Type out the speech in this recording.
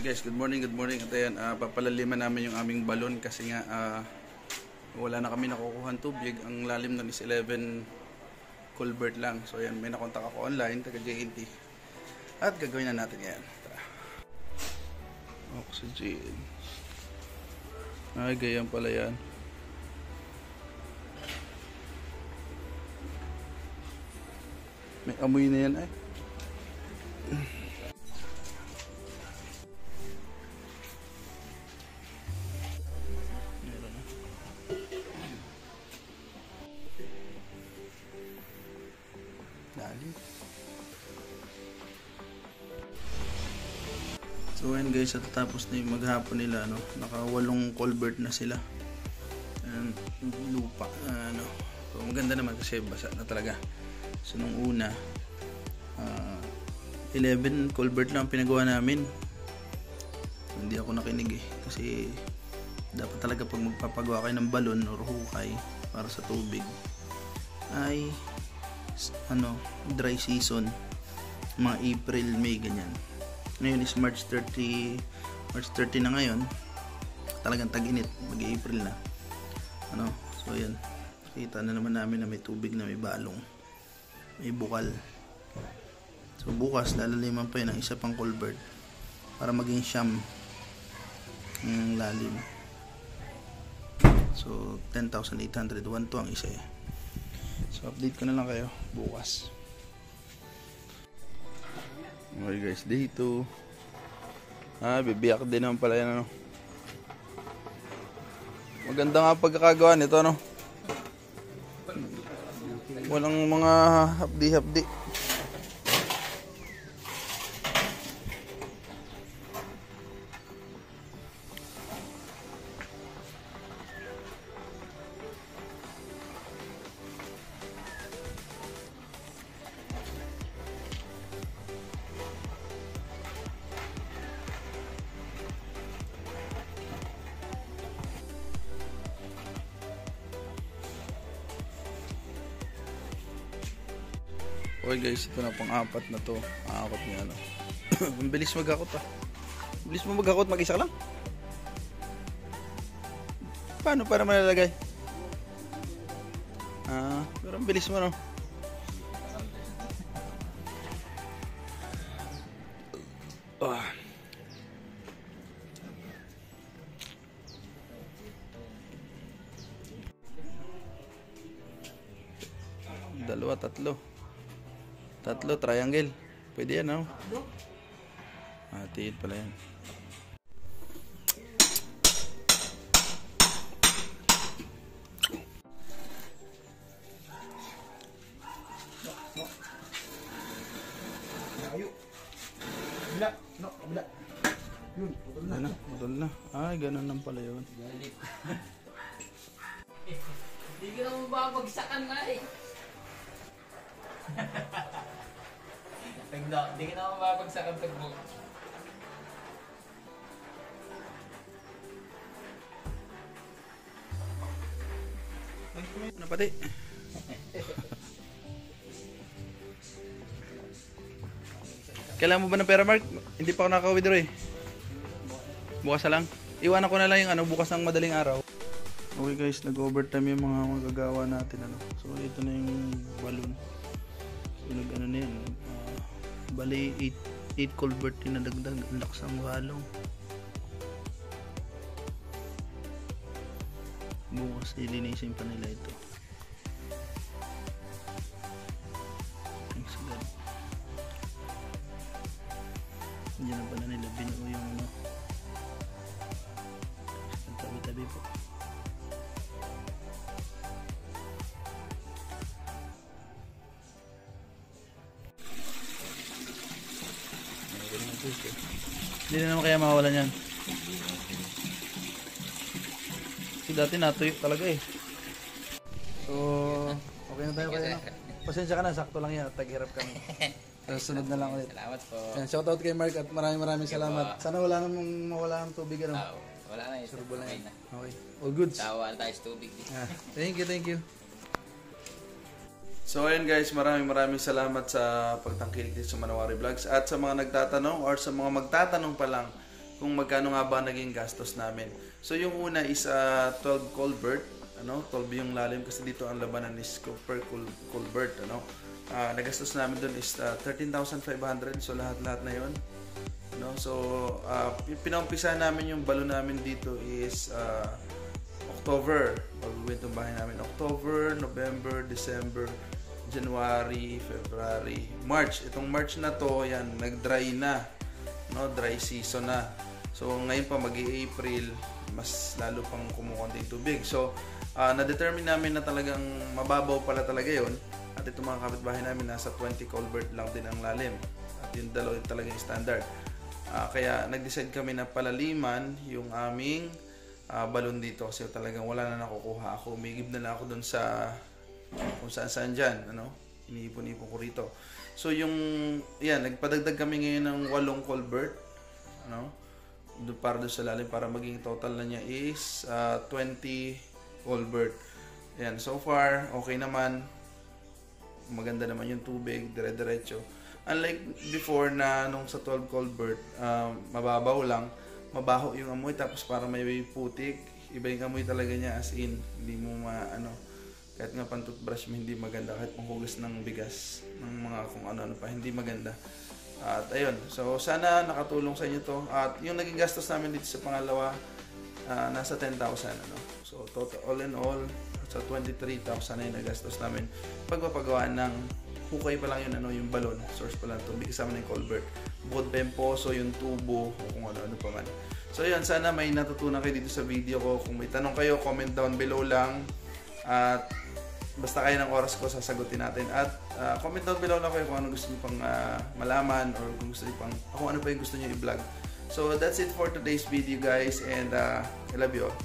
Guys, good morning. At ayan, papalaliman namin yung aming balon kasi nga wala na kami nakukuhan tubig. Ang lalim nun is 11 culvert lang. So ayan, may nakontak ako online, taga JNT. At gagawin na natin yan. Tara. Oxygen. Ay, ganyan pala yan. May amoy na yan ay. So ayan guys, at tapos na yung maghapon nila, no? Naka 8 culvert na sila. Ayan, lupa, ano. So maganda naman kasi basa na talaga. So nung una 11 culvert lang pinagawa namin. Hindi ako nakinig kasi dapat talaga pag magpapagawa kayo ng balon or hukay para sa tubig ay dry season, mga April, May, ganyan. Ngayon is March 30 na ngayon. Talagang tag-init, mag-April na. So ayan, kita na naman namin na may tubig na may balong, may bukal. So bukas lalaliman pa yun ng isa pang culvert para maging siyam ng lalim. So 10,801 to ang isa . So update ko na lang kayo bukas. Okay guys, dito bibiyak din naman pala yan, Maganda nga pagkakagawa nito, Walang mga hapdi-hapdi. Okay guys, ito na pang-apat na to. Akot niya, Ang bilis mag-akot, Bilis mo mag-akot, mag-isa lang. Paano para malalagay? Pero ang bilis mo, Dalawa, tatlo, triangle. Pwede yan, Hatiin pala yan. Putol na. Ay, ganun lang pala yun. Hindi ka naman babagsakan na . Hindi ka naman babagsakan tagbo. Napati. Kailangan mo ba ng pera, Mark? Hindi pa ako nakaka-withdraw Bukas na lang. Iwanan ko na lang yung bukas ng madaling araw. Okay guys, nag-overtime yung mga magagawa natin, So ito na yung balon. So na yan. Bali 8 culvert din na dagdag. Ang lakas ang balong. Bukas ilinisin pa nila ito. Thanks God. Diyan na pala nila binuo yung tabi-tabi po. Hindi na naman kaya mawawalan yan. Kasi dati natuyo talaga So, okay na tayo kayo, Pasensya ka na, sakto lang yan. Taghirap kami. Sunod na lang ulit. Salamat po. Shoutout kay Mark at maraming salamat. Sana wala namang mawala ng tubig, Wala na yun. Okay. All goods. Tawa tayo sa tubig. Thank you. So ayun guys, maraming salamat sa pagtangkilik dito sa Manawari Vlogs. At sa mga nagtatanong or sa mga magtatanong pa lang kung magkano nga ba naging gastos namin. So yung una is 12 culvert, 12 yung lalim kasi dito ang labanan is per culvert, nagastos namin doon is 13,500, so lahat na yon. So pinaumpisa namin yung balon namin dito is October. Pag-uwi itong bahay namin October, November, December, January, February, March. Itong March na to, yan, nag-dry na, dry season na. So ngayon pa mag-April, mas lalo pang kumukunting tubig. So na-determine namin na talagang mababaw pala talaga yon. At itong mga kapitbahay namin nasa 20 culvert lang din ang lalim. At yung dalawa talaga yung standard. Kaya nag-decide kami na palaliman yung aming balon dito. Kasi talagang wala na nakukuha ako. Umigib na lang ako dun sa kung saan dyan. Iniipon-ipon ko rito. So yung, yan, nagpadagdag kami ngayon ng 8 culvert. Para doon sa lalim, para maging total na niya is 20 culvert. Yan, so far okay naman, maganda naman yung tubig, dire-diretso. Unlike before na nung sa 12 culvert, mababaw lang, mabaho yung amoy, tapos para may putik, iba yung amoy talaga niya, as in hindi mo kahit nga pang toothbrush mo hindi maganda, kahit panghugas ng bigas, ng mga kung ano pa, hindi maganda. At ayun, so sana nakatulong sa inyo to. At yung naging gastos namin dito sa pangalawa, nasa 10,000. So total, all in all, sa 23,000 na yung nagastos namin. Pagpapagawa ng hukay pa lang yun, yung balon, source pa lang tubig, kasama ng culvert. Bukod pa yung poso, yung tubo, o kung ano pa man. So yun, sana may natutunan kayo dito sa video ko. Kung may tanong kayo, comment down below lang. At basta kayo ng oras ko, sasagutin natin. At comment down below na kayo kung ano gusto niyo pang malaman, or kung gusto niyo kung ano pa yung gusto niyo i-vlog. So that's it for today's video, guys, and I love you all.